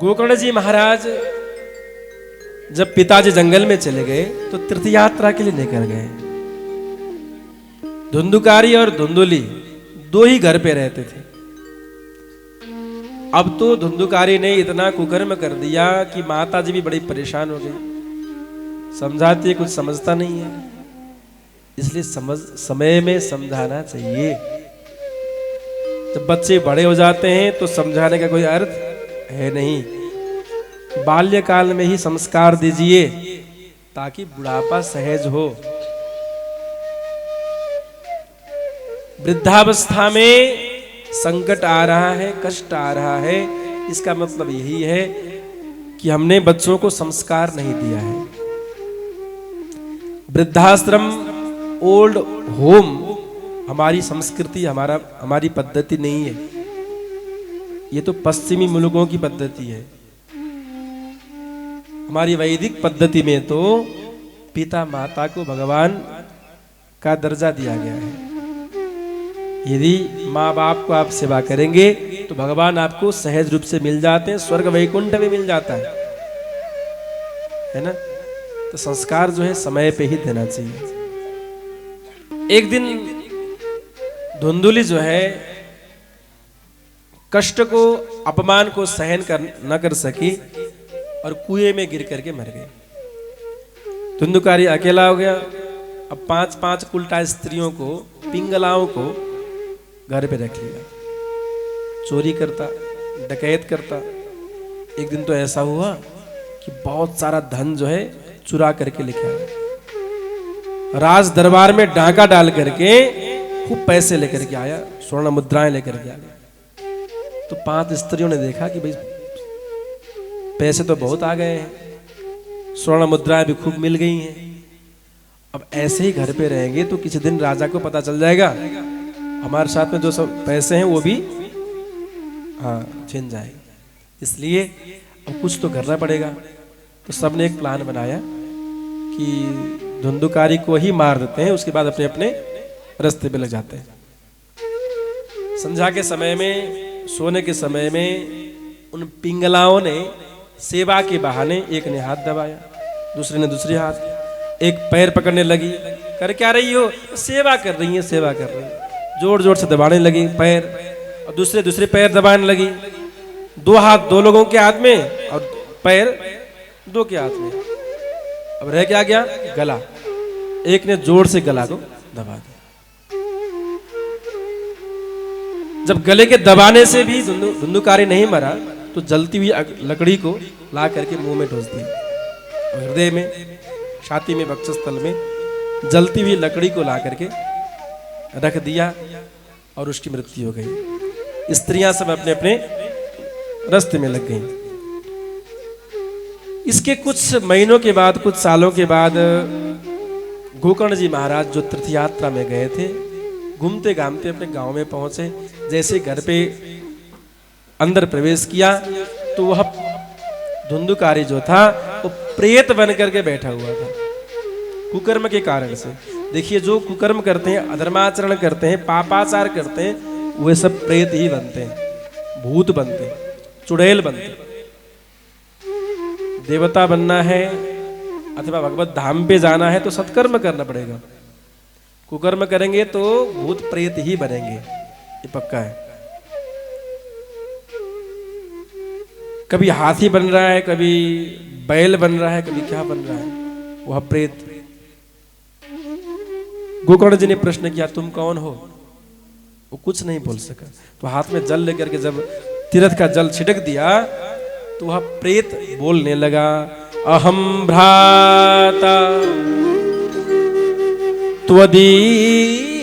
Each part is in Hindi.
गोकर्ण जी महाराज जब पिताजी जंगल में चले गए तो तीर्थ यात्रा के लिए निकल गए। धुंधुकारी और धुंधुली दो ही घर पे रहते थे। अब तो धुंधुकारी ने इतना कुकर्म कर दिया कि माता जी भी बड़ी परेशान हो गई। समझाती है, कुछ समझता नहीं है, इसलिए समय में समझाना चाहिए। जब बच्चे बड़े हो जाते हैं तो समझाने का कोई अर्थ है नहीं। बाल्यकाल में ही संस्कार दीजिए ताकि बुढ़ापा सहज हो। वृद्धावस्था में संकट आ रहा है, कष्ट आ रहा है, इसका मतलब यही है कि हमने बच्चों को संस्कार नहीं दिया है। वृद्धाश्रम, ओल्ड होम हमारी संस्कृति, हमारी पद्धति नहीं है। ये तो पश्चिमी मुल्कों की पद्धति है। हमारी वैदिक पद्धति में तो पिता माता को भगवान का दर्जा दिया गया है। यदि माँ बाप को आप सेवा करेंगे तो भगवान आपको सहज रूप से मिल जाते हैं, स्वर्ग वैकुंठ में मिल जाता है ना। तो संस्कार जो है समय पे ही देना चाहिए। एक दिन धुंधुली जो है कष्ट को, अपमान को सहन न कर सकी और कुएं में गिर करके मर गई। धुंधुकारी अकेला हो गया। अब 5-5 उल्टा स्त्रियों को, पिंगलाओं को घर पे रख लिया। चोरी करता, डकैत करता। एक दिन तो ऐसा हुआ कि बहुत सारा धन जो है चुरा करके लेके आया। राज दरबार में डाका डाल करके खूब पैसे लेकर के आया, स्वर्ण मुद्राएं लेकर के आया। तो 5 स्त्रियों ने देखा कि भाई पैसे तो बहुत आ गए हैं, स्वर्ण मुद्राएं भी खूब मिल गई हैं। अब ऐसे ही घर पे रहेंगे तो किसी दिन राजा को पता चल जाएगा, हमारे साथ में जो सब पैसे हैं वो भी छिन जाएंगे। इसलिए अब कुछ तो करना पड़ेगा। तो सबने एक प्लान बनाया कि धुंधुकारी को ही मार देते हैं, उसके बाद अपने अपने रास्ते पे लग जाते हैं। संध्या के समय में, सोने के समय में उन पिंगलाओं ने सेवा के बहाने एक ने हाथ दबाया, दूसरे ने दूसरे हाथ, एक पैर पकड़ने लगी। कर क्या रही हो? सेवा कर रही है, सेवा कर रही है। जोर जोर से दबाने लगी पैर, और दूसरे पैर दबाने लगी। 2 हाथ 2 लोगों के हाथ में और पैर 2 के हाथ में। अब रह क्या गया? गला। एक ने जोर से गला को दबा दिया। जब गले के दबाने से भी धुंधुकारी नहीं मरा तो जलती हुई लकड़ी को ला करके मुंह में ठोस दिया। हृदय में, छाती में, वक्षस्थल में जलती हुई लकड़ी को ला करके रख दिया और उसकी मृत्यु हो गई। स्त्रियां सब अपने अपने रास्ते में लग गईं। इसके कुछ महीनों के बाद, कुछ सालों के बाद गोकर्ण जी महाराज जो तीर्थ यात्रा में गए थे, घूमते घामते अपने गांव में पहुंचे। जैसे घर पे अंदर प्रवेश किया तो वह धुंधुकारी जो था वो प्रेत बन करके बैठा हुआ था, कुकर्म के कारण से। देखिए, जो कुकर्म करते हैं, अधर्माचरण करते हैं, पापाचार करते हैं, वे सब प्रेत ही बनते हैं, भूत बनते हैं, चुड़ैल बनते हैं। देवता बनना है अथवा भगवत धाम पे जाना है तो सत्कर्म करना पड़ेगा। कुकर्म करेंगे तो भूत प्रेत ही बनेंगे, ये पक्का है। कभी हाथी बन रहा है, कभी बैल बन रहा है, कभी क्या बन रहा है, वह प्रेत। गोकर्ण जी ने प्रश्न किया, तुम कौन हो? वो कुछ नहीं बोल सका। तो हाथ में जल लेकर के जब तीर्थ का जल छिड़क दिया तो वह प्रेत बोलने लगा, अहम भ्राता त्वदीयोष्मि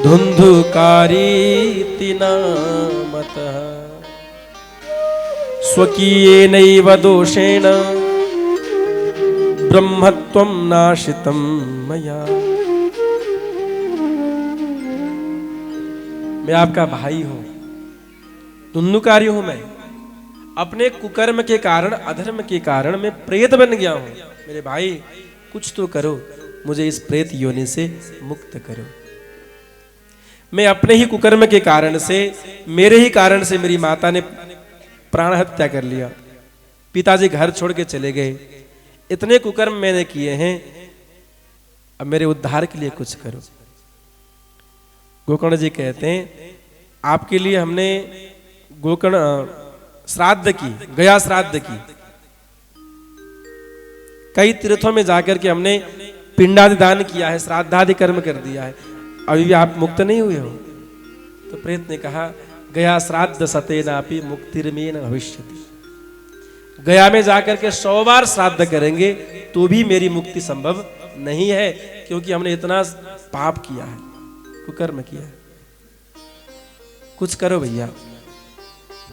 धुंधुकारीति नामतः स्वकीयेनैव दोषेण ब्रह्मत्वं नाशितं मया। मैं आपका भाई हूं, धुंधुकारी हूं। मैं अपने कुकर्म के कारण, अधर्म के कारण मैं प्रेत बन गया हूं। मेरे भाई, कुछ तो करो, मुझे इस प्रेत योनि से मुक्त करो। मैं अपने ही कुकर्म के कारण से, मेरे ही कारण से मेरी माता ने प्राण हत्या कर लिया, पिताजी घर छोड़ के चले गए, इतने कुकर्म मैंने किए हैं, अब मेरे उद्धार के लिए कुछ करो। गोकर्ण जी कहते हैं आपके लिए हमने गोकर्ण श्राद्ध की, गया श्राद्ध की, कई तीर्थों में जाकर के हमने पिंडादि दान किया है, श्राद्धादि कर्म कर दिया है, अभी भी आप मुक्त नहीं हुए हो। तो प्रेत ने कहा गया श्राद्ध सतेनापि मुक्तिर्मेन भविष्यति, गया में जाकर के 100 बार श्राद्ध करेंगे तो भी मेरी मुक्ति संभव नहीं है, क्योंकि हमने इतना पाप किया है, कुकर्म किया है। कुछ करो भैया,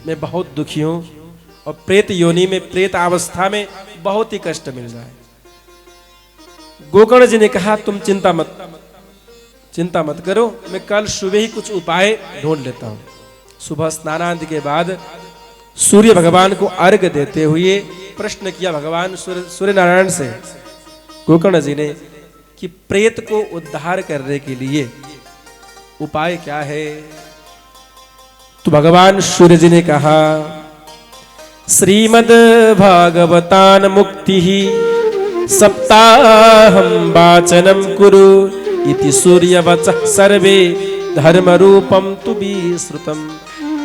मैं बहुत दुखी हूं और प्रेत योनि में, प्रेत अवस्था में बहुत ही कष्ट मिल रहा है। गोकर्ण जी ने कहा तुम चिंता मत करो, मैं कल सुबह ही कुछ उपाय ढूंढ लेता हूं। सुबह स्नानांत के बाद सूर्य भगवान को अर्घ देते हुए प्रश्न किया भगवान सूर्य नारायण से, गोकर्ण जी ने, कि प्रेत को उद्धार करने के लिए उपाय क्या है। तो भगवान सूर्य जी ने कहा श्रीमद् भागवतान मुक्ति सप्ताहं वाचनम कुरु इति सूर्य वचः सर्वे धर्म रूपम तु विश्रुतम।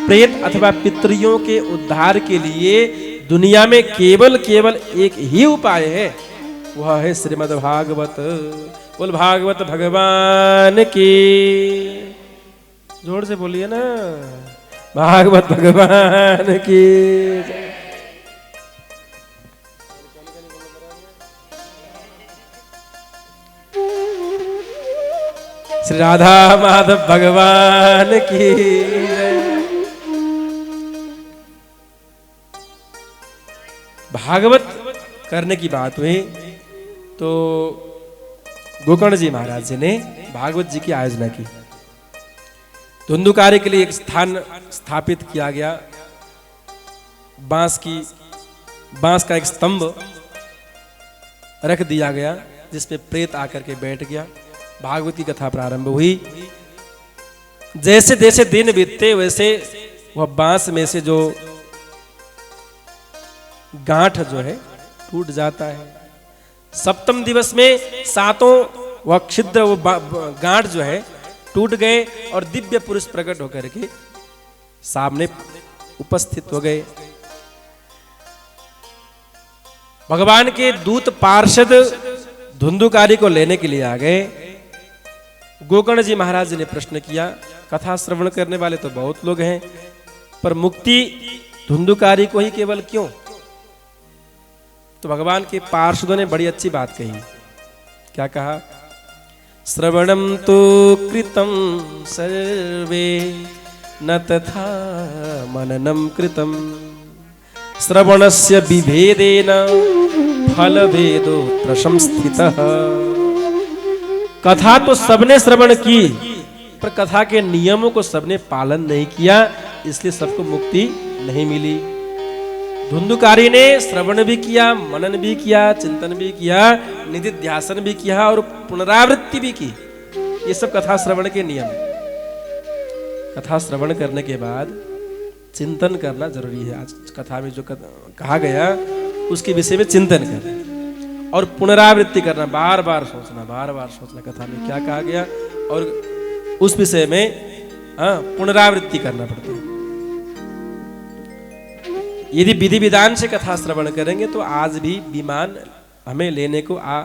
प्रेत अथवा पितरियों के उद्धार के लिए दुनिया में केवल एक ही उपाय है, वह है श्रीमद् भागवत। बोल भागवत भगवान की, जोर से बोलिए ना, भागवत भगवान की। श्री राधा माधव भगवान की। भागवत करने की बात हुई तो गोकर्ण जी महाराज जी ने भागवत जी की आयोजना की। धुंधुकारी के लिए एक स्थान स्थापित किया गया, बांस का एक स्तंभ रख दिया गया जिसमें प्रेत आकर के बैठ गया। भागवत की कथा प्रारंभ हुई। जैसे जैसे दिन बीतते वैसे वह बांस में से जो गांठ जो है टूट जाता है। सप्तम दिवस में 7 वह छिद्र, वो गांठ जो है टूट गए और दिव्य पुरुष प्रकट होकर के सामने उपस्थित हो गए। भगवान के दूत पार्षद धुंधुकारी को लेने के लिए आ गए। गोकर्ण जी महाराज जी ने प्रश्न किया, कथा श्रवण करने वाले तो बहुत लोग हैं, पर मुक्ति धुंधुकारी को ही केवल क्यों? तो भगवान के पार्षदों ने बड़ी अच्छी बात कही। क्या कहा? श्रवणम तो कृतम सर्वे न तथा मननम कृतम श्रवणस्य विभेदेन फल भेदो प्रशंसितः। कथा तो सबने श्रवण की, पर कथा के नियमों को सबने पालन नहीं किया, इसलिए सबको मुक्ति नहीं मिली। धुंधुकारी ने श्रवण भी किया, मनन भी किया, चिंतन भी किया, निधिध्यासन भी किया और पुनरावृत्ति भी की। ये सब कथा श्रवण के नियम। कथा श्रवण करने के बाद चिंतन करना जरूरी है। आज कथा में जो कहा गया उसके विषय में चिंतन करना और पुनरावृत्ति करना, बार बार सोचना कथा में क्या कहा गया और उस विषय में पुनरावृत्ति करना पड़ता है। यदि विधि विधान से कथा श्रवण करेंगे तो आज भी विमान हमें लेने को आ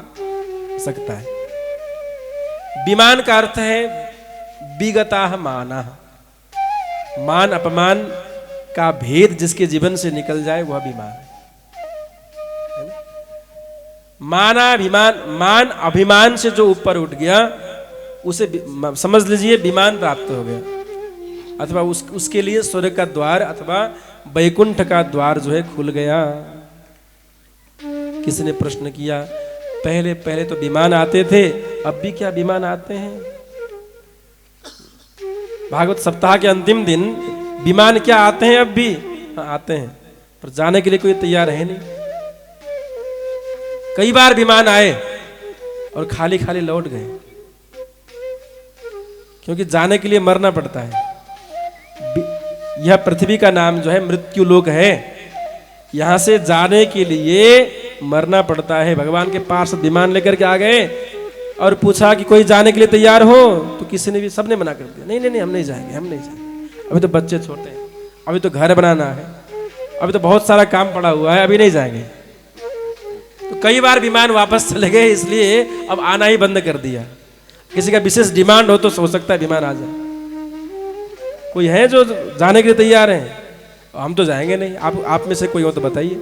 सकता है। विमान का अर्थ है विगता माना, मान अपमान का भेद जिसके जीवन से निकल जाए वह विमान है। मान अभिमान से जो ऊपर उठ गया उसे समझ लीजिए विमान प्राप्त हो गया, अथवा उसके लिए स्वर्ग का द्वार अथवा वैकुंठ का द्वार जो है खुल गया। किसी ने प्रश्न किया, पहले तो विमान आते थे, अब भी क्या विमान आते हैं? भागवत सप्ताह के अंतिम दिन विमान क्या आते हैं? अब भी आते हैं, पर जाने के लिए कोई तैयार है नहीं। कई बार विमान आए और खाली लौट गए। क्योंकि जाने के लिए मरना पड़ता है। यह पृथ्वी का नाम जो है मृत्यु लोक है, यहां से जाने के लिए मरना पड़ता है। भगवान के पास विमान लेकर के आ गए और पूछा कि कोई जाने के लिए तैयार हो, तो किसी ने भी, सबने मना कर दिया, नहीं नहीं नहीं हम नहीं जाएंगे, हम नहीं जाएंगे, अभी तो बच्चे छोटे हैं, अभी तो घर बनाना है, अभी तो बहुत सारा काम पड़ा हुआ है, अभी नहीं जाएंगे। तो कई बार विमान वापस चले गए, इसलिए अब आना ही बंद कर दिया। किसी का विशेष डिमांड हो तो हो सकता है विमान आ जाए। कोई है जो जाने के लिए तैयार है? हम तो जाएंगे नहीं। आप में से कोई हो तो बताइए।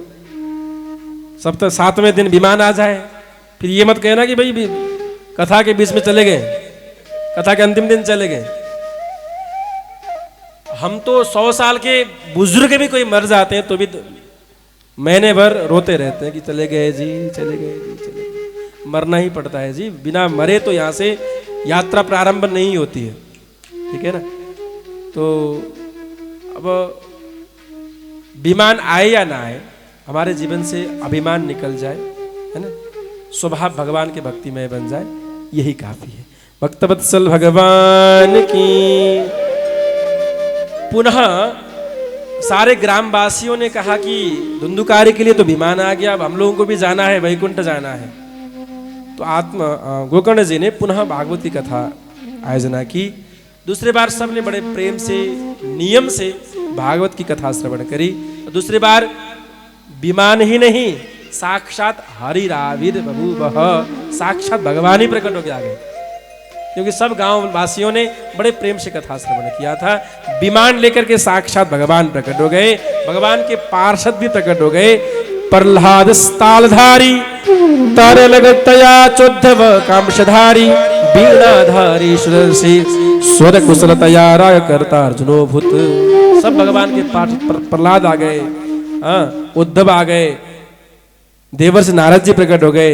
सब तो 7वें दिन विमान आ जाए, फिर ये मत कहना कि भाई कथा के बीच में चले गए, कथा के अंतिम दिन चले गए। हम तो 100 साल के बुजुर्ग भी कोई मर जाते हैं तो भी महीने भर रोते रहते हैं कि चले गए जी, चले गए जी, चले गए। मरना ही पड़ता है जी, बिना मरे तो यहाँ से यात्रा प्रारंभ नहीं होती है, ठीक है ना। तो अब विमान आए या ना आए, हमारे जीवन से अभिमान निकल जाए, है ना, स्वभाव भगवान के भक्तिमय बन जाए, यही काफी है। भक्तवत्सल भगवान की। पुनः सारे ग्रामवासियों ने कहा कि धुंधुकारी के लिए तो विमान आ गया, अब हम लोगों को भी जाना है, वैकुंठ जाना है। तो गोकर्ण जी ने पुनः भागवत की कथा आयोजना की। दूसरी बार सबने बड़े प्रेम से, नियम से भागवत की कथा श्रवण करी। दूसरी बार विमान ही नहीं, साक्षात हरिराविर बभूवः, साक्षात भगवान ही प्रकट होकर आ गए, क्योंकि सब गांव वासियों ने बड़े प्रेम से कथा श्रवण किया था। विमान लेकर के साक्षात भगवान प्रकट हो गए, भगवान के पार्षद भी प्रकट हो गए। प्रहलाद तालधारी, तारे लगतया चोद्धव कामशधारी, वीणाधारी सुदर्शी, स्वर कुशलतया राय करता अर्जुनो भूत। सब भगवान के पार्षद, प्रहलाद आ गए, उद्धव आ गए, देवर्षि नारद जी प्रकट हो गए।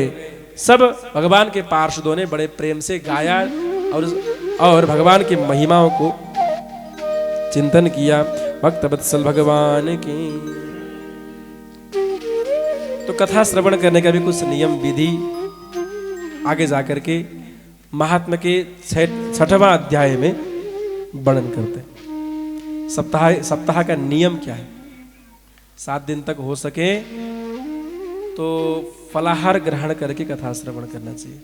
सब भगवान के पार्षदों ने बड़े प्रेम से गाया और भगवान की महिमाओं को चिंतन किया। भक्तवत्सल भगवान की। तो कथा श्रवण करने का भी कुछ नियम विधि आगे जाकर के महात्मा के 6वां अध्याय में वर्णन करते हैं। सप्ताह का नियम क्या है? 7 दिन तक हो सके तो फलाहार ग्रहण करके कथा श्रवण करना चाहिए,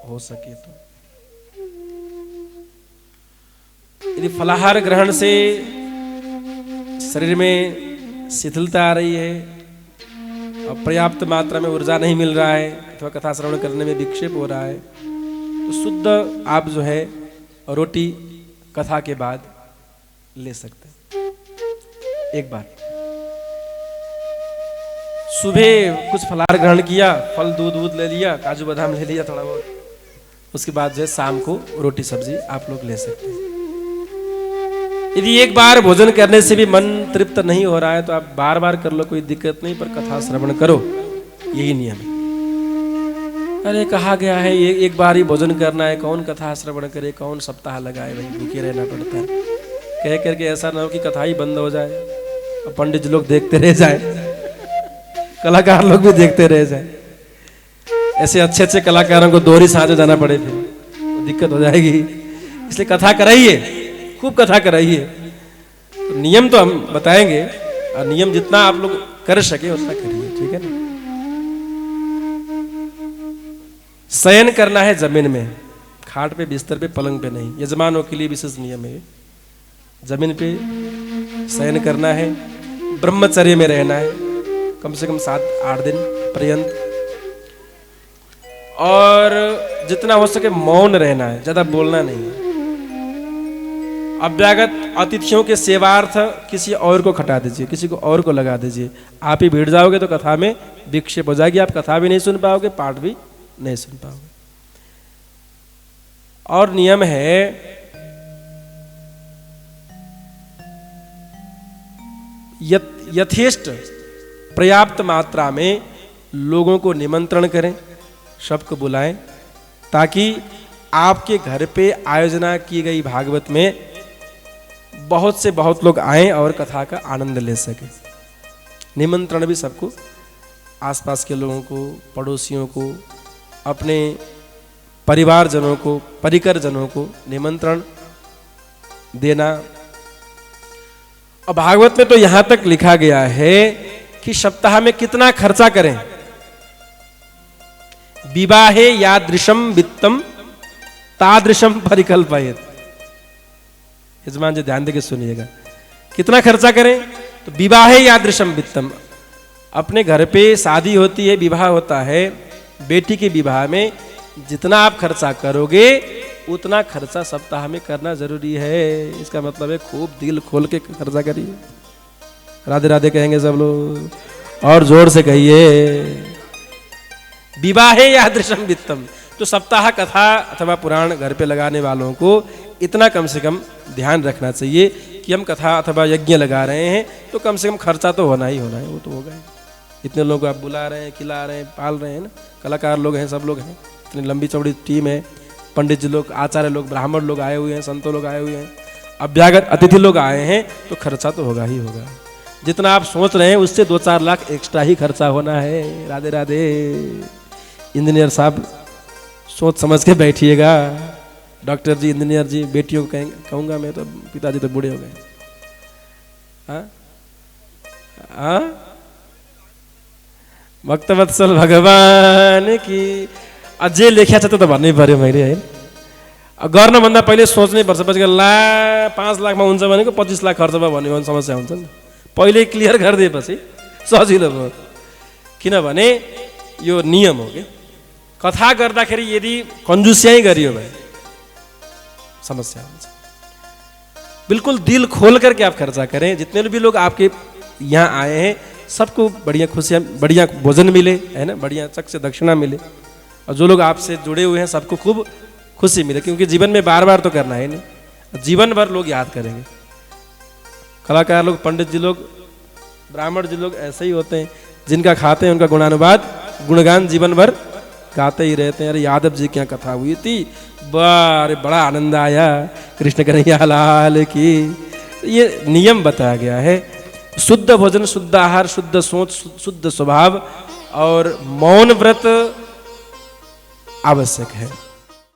हो सके तो। यदि फलाहार ग्रहण से शरीर में शिथिलता आ रही है, पर्याप्त मात्रा में ऊर्जा नहीं मिल रहा है, अथवा कथा श्रवण करने में विक्षेप हो रहा है, तो शुद्ध आप जो है रोटी कथा के बाद ले सकते हैं। एक बार सुबह कुछ फलाहार ग्रहण किया, फल दूध ले लिया, काजू बादाम ले लिया थोड़ा बहुत, उसके बाद जो है शाम को रोटी सब्जी आप लोग ले सकते हैं। यदि एक बार भोजन करने से भी मन तृप्त नहीं हो रहा है तो आप बार बार कर लो, कोई दिक्कत नहीं, पर कथा श्रवण करो, यही नियम है। अरे कहा गया है ये एक बार ही भोजन करना है, कौन कथा श्रवण करे, कौन सप्ताह लगाए, भाई भूखे रहना पड़ता है। कह करके ऐसा ना हो कि कथा ही बंद हो जाए और पंडित जी लोग देखते रह जाए, कलाकार लोग भी देखते रह जाए। ऐसे अच्छे अच्छे कलाकारों को दोहरी साँझ जाना पड़े, फिर तो दिक्कत हो जाएगी। इसलिए कथा कराइए, खूब कथा कराइए। तो नियम तो हम बताएंगे, और नियम जितना आप लोग कर सके उतना करिए, ठीक है ना। शयन करना है जमीन में, खाट पे, बिस्तर पे, पलंग पे नहीं। यजमानों के लिए विशेष नियम है, जमीन पे शयन करना है। ब्रह्मचर्य में रहना है कम से कम 7-8 दिन पर्यंत, और जितना हो सके मौन रहना है, ज्यादा बोलना नहीं है। अभ्यागत अतिथियों के सेवार्थ किसी और को खटा दीजिए, किसी को और को लगा दीजिए। आप ही भीड़ जाओगे तो कथा में विक्षेप हो जाएगी, आप कथा भी नहीं सुन पाओगे, पाठ भी नहीं सुन पाओगे। और नियम है यथेष्ट पर्याप्त मात्रा में लोगों को निमंत्रण करें, सबको बुलाएं, ताकि आपके घर पे आयोजना की गई भागवत में बहुत से बहुत लोग आएं और कथा का आनंद ले सकें। निमंत्रण भी सबको, आसपास के लोगों को, पड़ोसियों को, अपने परिवारजनों को, परिकरजनों को निमंत्रण देना। और भागवत में तो यहां तक लिखा गया है कि सप्ताह में कितना खर्चा करें। विवाहे यादृशम वित्तम तादृशम परिकल्पयेत। यजमान जी ध्यान देके सुनिएगा, कितना खर्चा करें? तो विवाहे यादृशम वित्तम, अपने घर पे शादी होती है, विवाह होता है, बेटी के विवाह में जितना आप खर्चा करोगे उतना खर्चा सप्ताह में करना जरूरी है। इसका मतलब है खूब दिल खोल के खर्चा करिए। राधे राधे कहेंगे सब लोग, और जोर से कहिए। विवाहे यादृशम वित्तम, तो सप्ताह कथा अथवा पुराण घर पे लगाने वालों को इतना कम से कम ध्यान रखना चाहिए कि हम कथा अथवा यज्ञ लगा रहे हैं तो कम से कम खर्चा तो होना ही होना है। वो तो होगा ही। इतने लोग आप बुला रहे हैं, खिला रहे हैं, पाल रहे हैं ना, कलाकार लोग हैं, सब लोग हैं, इतनी लंबी चौड़ी टीम है, पंडित जी लोग, आचार्य लोग, ब्राह्मण लोग आए हुए हैं, संतों लोग आए हुए हैं, अभ्यागत अतिथि लोग आए हैं, तो खर्चा तो होगा ही होगा। जितना आप सोच रहे हैं उससे 2-4 लाख एक्स्ट्रा ही खर्चा होना है। राधे राधे। इंजीनियर साहब सोच समझ के बैठिएगा। डॉक्टर जी, इंजीनियर जी, बेटियों को कहूँगा मैं तो, पिताजी तो बूढ़े हो गए। हाँ, भक्तवत्सल भगवान की अझै लेख्या छ त भन्नै पर्यो मैले है। गर्नभन्दा पहिले सोच्नै पर्छ। पछि ला 5 लाखमा हुन्छ भनेको 25 लाख खर्च भयो भन्ने समस्या हुन्छ नि। पहिले क्लियर गरिदिएपछि सजिलो भयो। किनभने यो नियम हो कि कथा गर्दाखेरि यदि कंजूसियाई गरियो भने समस्या हुन्छ। बिल्कुल दिल खोल करके आप खर्चा करें। जितने भी लोग आपके यहाँ आए हैं सबको बढ़िया खुशियाँ, बढ़िया भोजन मिले, है ना, बढ़िया चक से दक्षिणा मिले, और जो लोग आपसे जुड़े हुए हैं सबको खूब खुशी मिले, क्योंकि जीवन में बार बार तो करना है नहीं, जीवन भर लोग याद करेंगे। कलाकार लोग, पंडित जी लोग, ब्राह्मण जी लोग ऐसे ही होते हैं, जिनका खाते हैं उनका गुणानुवाद, गुणगान जीवन भर गाते ही रहते हैं। अरे यादव जी की कथा हुई थी, अरे बड़ा आनंद आया, कृष्ण कन्हैया लाल की। ये नियम बताया गया है। शुद्ध भोजन, शुद्ध आहार, शुद्ध सोच, शुद्ध स्वभाव और मौन व्रत आवश्यक है।